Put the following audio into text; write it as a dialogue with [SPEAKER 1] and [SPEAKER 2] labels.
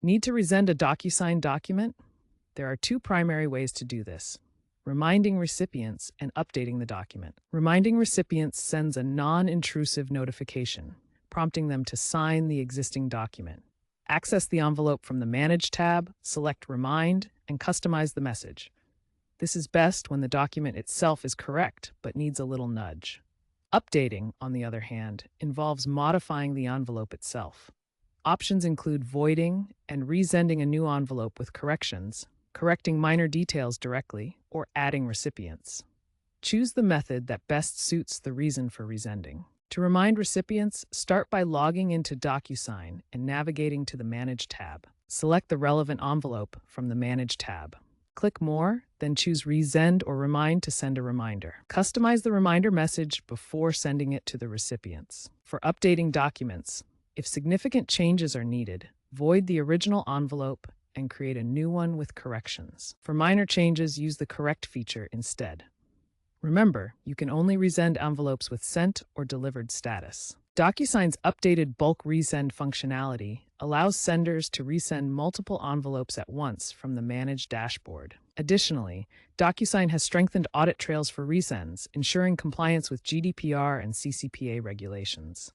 [SPEAKER 1] Need to resend a DocuSign document? There are two primary ways to do this: reminding recipients and updating the document. Reminding recipients sends a non-intrusive notification, prompting them to sign the existing document. Access the envelope from the Manage tab, select Remind, and customize the message. This is best when the document itself is correct but needs a little nudge. Updating, on the other hand, involves modifying the envelope itself. Options include voiding and resending a new envelope with corrections, correcting minor details directly, or adding recipients. Choose the method that best suits the reason for resending. To remind recipients, start by logging into DocuSign and navigating to the Manage tab. Select the relevant envelope from the Manage tab. Click More, then choose Resend or Remind to send a reminder. Customize the reminder message before sending it to the recipients. For updating documents, if significant changes are needed, void the original envelope and create a new one with corrections. For minor changes, use the Correct feature instead. Remember, you can only resend envelopes with sent or delivered status. DocuSign's updated bulk resend functionality allows senders to resend multiple envelopes at once from the Manage dashboard. Additionally, DocuSign has strengthened audit trails for resends, ensuring compliance with GDPR and CCPA regulations.